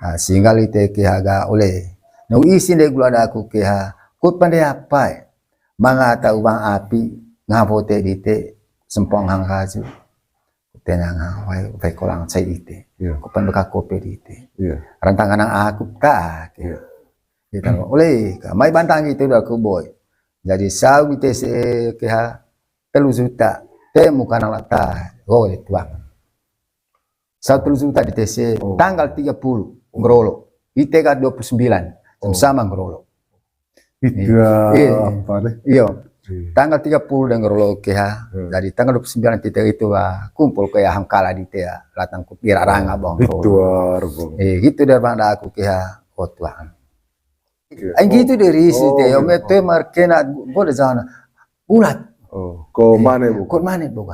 Sehingga lite kihaga oleh no isi de gula aku kiha kut pandai apa mga tau bang api ngapote dite sempong hang kaju tenang wai kolang sai dite ko pandai kope dite rantangan aku ta kita oleh mai bantang itu dah aku boy jadi sau dite se kiha 3 juta temu kana lata oleh tuang 1 juta di TC tanggal 30 ngerolo ITK 29 sama ngerolo itu apa deh iya tanggal 30 dan ngerolo KH dari tanggal 29 titik itu kumpul ke hangkala di teh latang ku pira ranga bang itu gitu daripada aku KH kotuan gitu dari situ ya mete markena gode zana ulat ko mana bu ko mana bu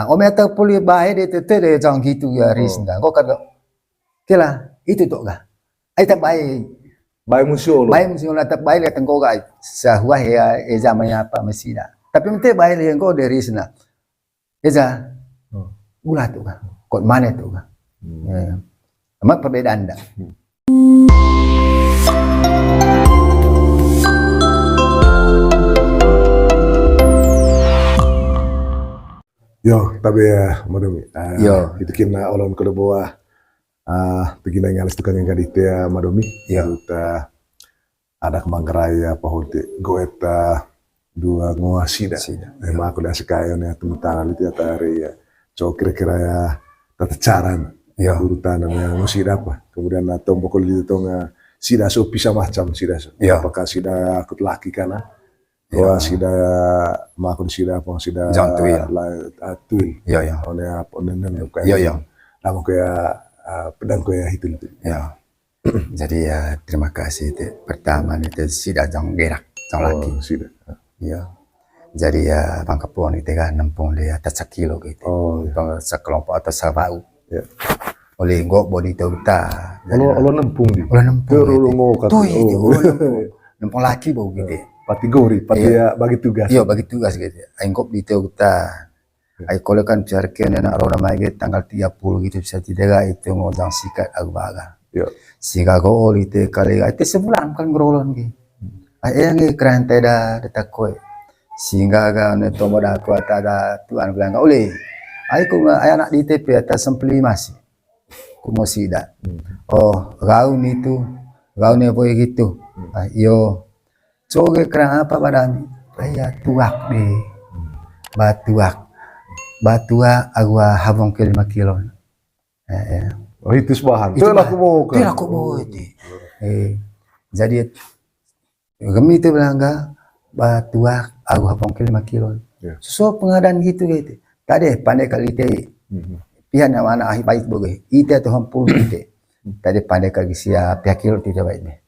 ome atau puli bae de tete jang gitu ya risna kok kata kela itu tuh ga ai tak bae musuh lah tak bae le tengko ga sahwa ya zamanya apa mesida tapi mente bae le engko de risna eza ulah tuh ga kok mana tuh ga amat perbedaan dah yo tapi ya madumi yo itu kena olon ke bawah begini ngalis tukang yang gadite ya madumi kita ada kemanggaraya pahote goeta dua nguasida memang aku dah sekaya nih teman-teman itu ya tari ya so kira-kira ya tata caran urutan yang ngusida apa kemudian tombol kulit itu sida so bisa macam sida so apakah sida aku laki kana wah sida makun sida apa sida tuil oleh apa nenen kayak namun kayak pedang kayak itu jadi ya terima kasih pertama itu sida jang gerak jang laki sida jadi ya pangkapuan itu kan nempung dia atas 1 kilo gitu sekelompok atau sabau oleh ngok bodi tauta lo nempung di tuh itu nempung laki bau gitu kategori bagi tugas bagi tugas gitu engkop di tauta ai kolekan jarken enak roda mai tanggal 30 gitu bisa tidak itu ngojang sikat agbaga sehingga go olite kali itu sebulan kan grolon gitu yang keren teda detakoi sehingga ga ne tomoda aku ada tuan bilang oleh ai ku anak di TP atas sempli masih kumosida gaun itu gaunnya boy gitu yo coge keren apa badan aya tuak deh batuak agua habong ke 5 kilo itu sebahan itu aku mau jadi gemi itu bilang enggak batuak agua habong ke 5 kilo so pengadaan gitu tadi pandai kali teh pihak nama anak ahi baik boge ite atau hampul ite tadi pandai kali sia pihak kilo tidak baik deh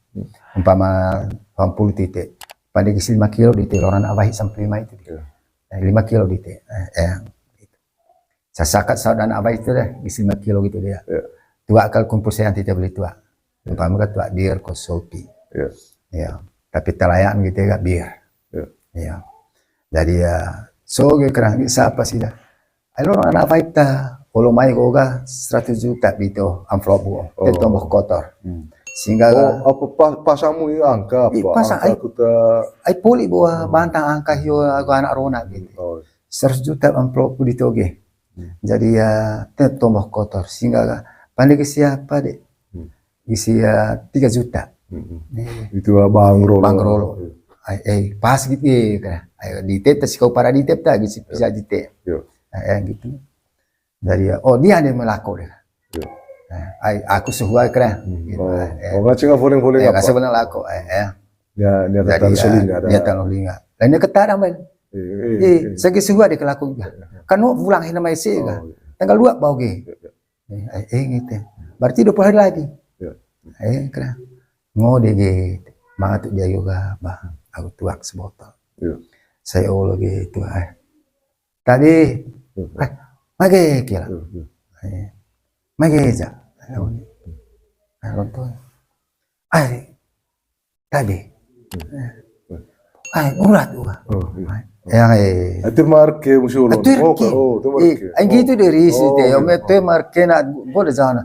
umpama hampul ite pandai kisi 5 kilo di orang abahi sampai 5 itu 5 kilo di sasakat saudara abahi itu deh kisi 5 kilo gitu dia tua kal kumpul saya tidak beli tua umpama kan tua dir kosopi tapi telayan gitu ya bir jadi ya so kerang siapa sih dah orang anak baik dah kalau mai goga 100 juta gitu amplop itu tombol kotor sehingga apa pasamu ini angka ai puli bawa bantang angka hiu aku anak rona gitu 100 juta amplop di toge jadi ya tombol kotor sehingga pandai ke siapa deh isi 3 juta itu bang rolo pas gitu kan di tetes kau para di tep tak bisa di tep gitu dari dia ada melaku deh aku sehuai keren nggak cuma boleh apa sebenarnya laku dia tahu linga lainnya ketara main segi sehuai di kelaku kan pulang hina mai sih tanggal 2 bau gitu berarti 20 hari lagi keren ngode gitu mangat dia juga bah aku tuak sebotol saya lagi itu tadi mage kira mage aja tadi urat yang itu marke musuh gitu dari situ ya mete marke na boleh sana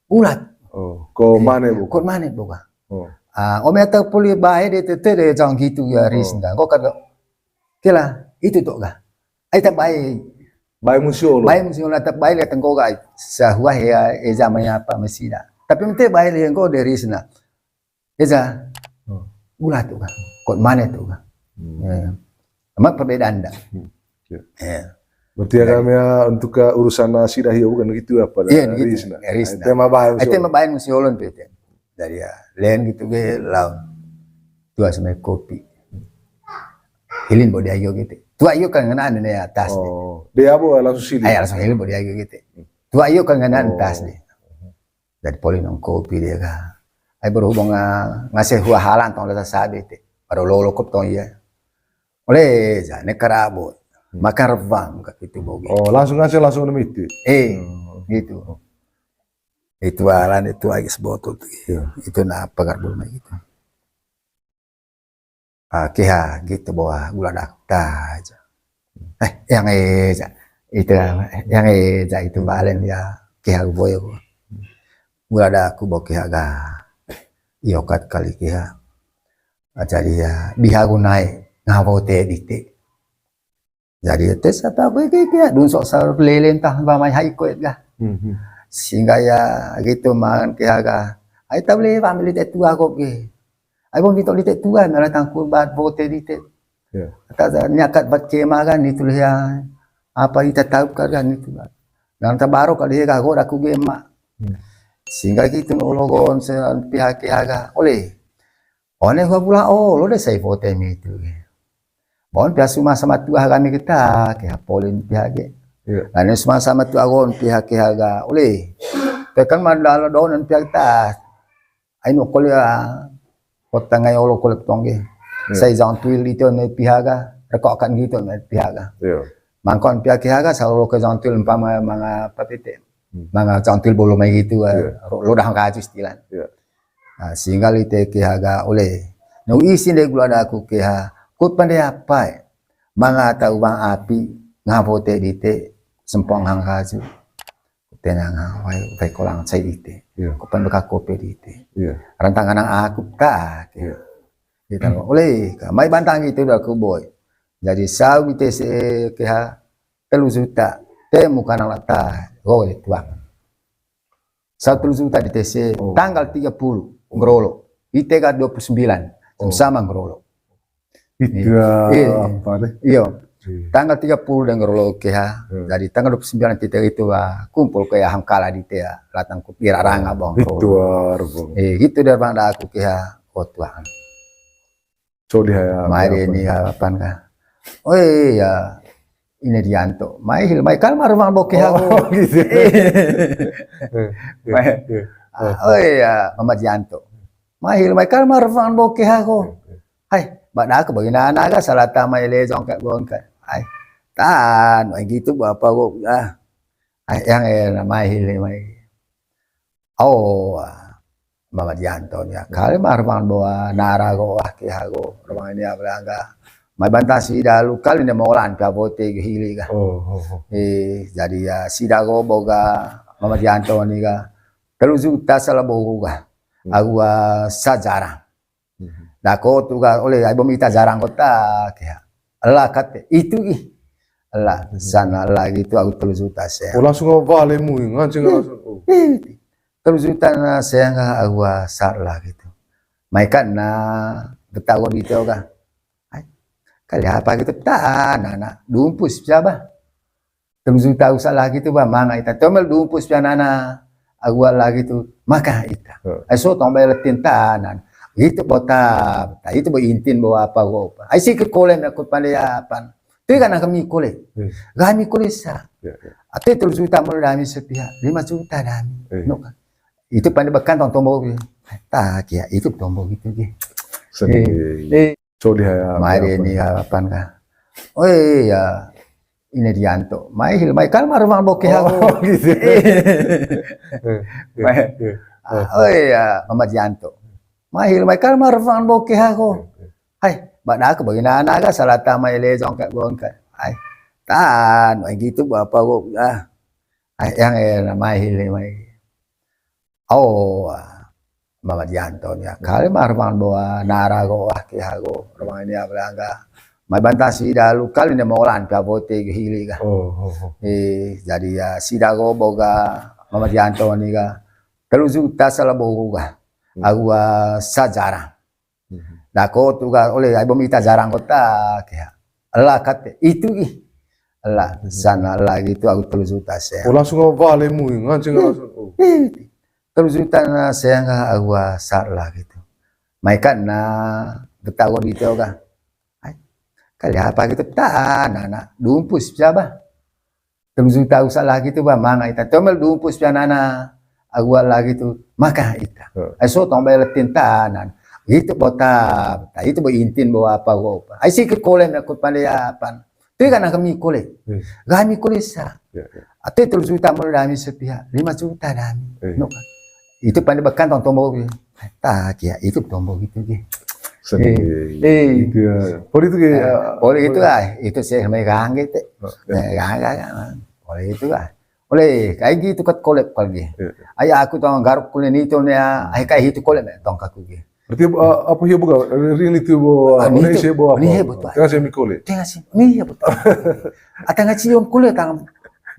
ulat Oh, ko mana bu? Kot mana buka? Oh, Om eta puli bae de tete jang gitu ya risna. Kok kata kila itu tuh ga. Ai tak bae bayi musyo lo. bae mesti nak tak bae le tengko ga sa huah ya zamanya apa mesida. Tapi mente bae le engko de risna. Eza ulah tuh ga. Kot mana tuh ga. Amat perbedaan dah. Ya. Berarti ya kami ya untuk urusan sidah ya bukan gitu apa? Iya, Risna. Risna. Tema bayi Itu musyo. mah bae mesti ulun pete. Dari ya, lain gitu ge laun. Tua sama kopi. Hilin bodi ayo gitu. Tua ayo kan ngenaan ne atas nih. Oh, dia apa langsung sini? Ay langsung hilin bodi ayo gitu. Tua ayo kan ngenaan atas nih. Dari polin nong kopi dia ka. Ay berhubung ngasih huah halan tong lata sabi te. Baru lolo kop tong iya. Oleh ne karabo. Makan revang gitu bogi. Oh, langsung ngasih langsung nemiti. Gitu. Itu alan itu lagi sebotol tuh. Iya. Itu na pagar bulma gitu. Kiha gitu bawa gula dakta aja. Yang aja itu yang aja itu balen ya kiha boyo. Gula daku bawa kiha ga iokat kali kiha. Jadi ya bihagu naik ngavote dite. Jadi tes apa gue kiha dun sok sar lelen tah ba mai hai ko ga. Sehingga ya gitu man kiha ga. Ai table family te tua kok ge. Ai bom dito dite tua na tangkul bat vote dite. Ya. Kata nyakat bat kema kan itu ya apa kita tahu kan itu. Dan tabaro kali ga go aku ge mak. Sehingga gitu nologon sa pihak kiha oleh. One gua pula lo deh saya vote itu. Bon pihak semua sama tua kami kita kiha polin pihak ge. Iya. Dan semua sama tua gon pihak kiha ga oleh. Tekan mandalo donan pihak ta. Ai no kolya kota ngai olo kolek tongge. Saya jang tuil itu ne pihak ga rekokan gitu ne pihak ga. Iya. Mangkon pihak kiha ga selalu ke jang tuil umpama mga papite. Mga jang tuil bolu mai gitu lo dah ka istilah. Iya. Sehingga lite kiha ga oleh. No isin de gula da ku kiha kut pandai apa mga tau bang api ngavote dite sempong hang kasu. Tenang vai kolang sai dite. Iya. Ku pan ka kopi dite. Iya. Rantangan ang aku ka. Iya. Kita oleh mai bantang itu dah ku boy. Jadi sau bite se kiha 3 juta te muka nang lata go le tuang. 1 juta di TC tanggal 30 ngrolo. Ite ka 29 sama ngrolo. Itu apa deh? Iya. Tanggal 30 dan ngrolo kiha. Jadi tanggal 29 kita itu kumpul ke hangkala di te latang ku pira ranga bang. Itu arbong. Gitu dah bang da aku kiha tuang. So dia Mari ini apaan kah? Oh iya, ini Dianto. Mai kan marang boke aku. Gitu. Oh iya, Mama Dianto. Mai kan marang boke aku. Hai, bada aku bagi anak salata mai lejong kat gon kat. Hai. Tan, mai gitu apa kok yang mai mai. Oh, Mama Dianto ya. Kali marang bawa nara go kihago. Rumah ini apa mai bantasi dalu kali ne molan ka bote hili ka. Jadi ya sidago boga Mama Dianto ni ka. 3 juta sala boga. Agua sajarang. Dako tu ka oleh ai bomita jarang kota kaya. Allah kate itu Allah sana lagi itu aku 3 juta saya. Langsung vale mu ngancing langsung. 3 juta na saya nga agua sarla gitu. Mai kan na betago dito ka. Kali apa gitu nana dumpus siapa 3 juta usah lagi tu ba manga ita tomel dumpus nana agua lagi tu maka ita so tombel tintanan itu bota itu bo intin bawa apa go ai sikit kolen aku pandayapan tu kan kami kole kami kole sa ate 3 juta mo dami sepihak 5 juta dami no kan itu pandai bekan tong tombo tak ya itu tombo gitu ge So dia Mari ini apaan kah? Oh iya, ini Dianto. Mai kan marang boke aku. Gitu. Oh iya, Mama Dianto. Mai kan marang boke aku. Hai, bada aku bagi anak salata mai lejong kat gon kat. Hai. Tan, mai gitu apa kok yang mai. Oh, Mama Janto ya. Kali marman bawa narago hago rumah ini apa mai bantasi dalu kali ne molan ka bote hili ka. Jadi ya sidago boga Mama Janto ni ka. Kalau juta salah boga. Agua sajara. Dako tu ka oleh ai bomita jarang kota kaya. Allah kate itu Allah sana lagi itu aku 3 juta saya. Langsung vale mu ngancing langsung. 3 juta na saya nga agua sarla gitu. Mai kan na betago dito ka. Ay, kali apa gitu na dumpus siapa? 3 juta usah lagi tu ba manga ita. Tomel dumpus nana agua lagi tu maka ita. Ay so tombel tintanan. Itu bota, itu bo intin bo apa go. Ay sikit kolen ako palayapan. Tu kan kami kole. Kami kole sa. Ate 3 juta mo dami sa pihak. 5 juta dami. No. Itu pandai bekan tong tombol tak ya itu tombol gitu ge itu ya poli itu itu saya megang gitu oleh itu oleh kayak gitu kat kolep lagi ayah aku tong garuk kulen itu nya ay kayak itu kolep tong kaku ge berarti apa ya buka real itu bo ini sih bo apa tengah sih mikole tengah sih ini ya betul atang cium kulet tang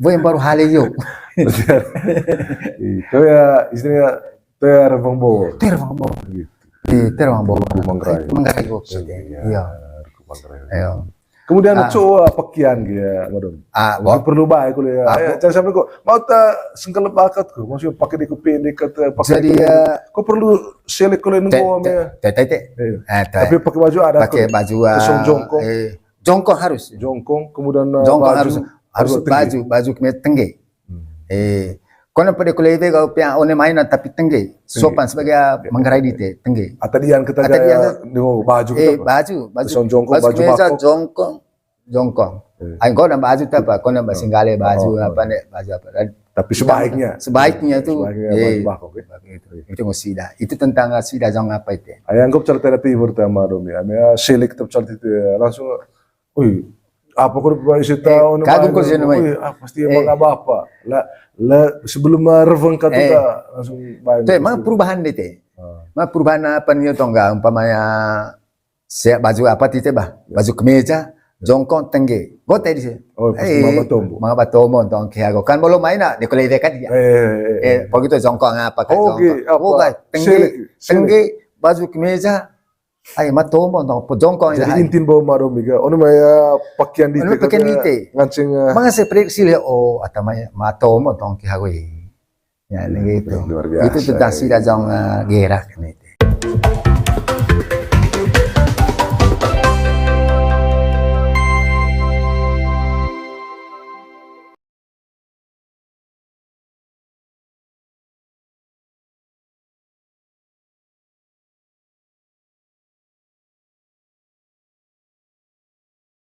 bo yang baru hal itu itu ya istilahnya terbang bawa terbang bawa manggarai iya kemudian coba pakaian dia madam perlu baik kuliah jangan sampai kok mau tak sengkel bakat kok maksudnya pakai di pendek kata pakai jadi kok perlu selek kuliah nunggu tapi pakai baju ada pakai baju jongkong harus kemudian jongkong harus baju kemet tengge kono pada kuliah itu kau piang one main tapi tengge sopan sebagai manggarai dite tengge atadian kita gaya baju jongkong jongkong ay kau nama baju apa kau nama singgale baju apa nek baju apa tapi sebaiknya itu itu sida itu tentang sida jong apa itu ayang kau cerita timur tema Romi amnya selik tetap cerita langsung apa kau berisi tahu kagum kau sih namanya pasti emang apa sebelum reveng kata langsung baik itu emang perubahan deh mah perubahan apa nih tongga umpamanya saya baju apa tite baju kemeja jongkong tengge gue tadi sih mga batomo tong kaya kan belum main di kuliah dekat dia begitu jongkong apa tengge baju kemeja ay matomo tong jongkong jadi intin bawa maromiga ono maya pakaian dite ngancing mga se prediksi le atamanya matomo tong kaya ya gitu itu tentang sida jong gerak nih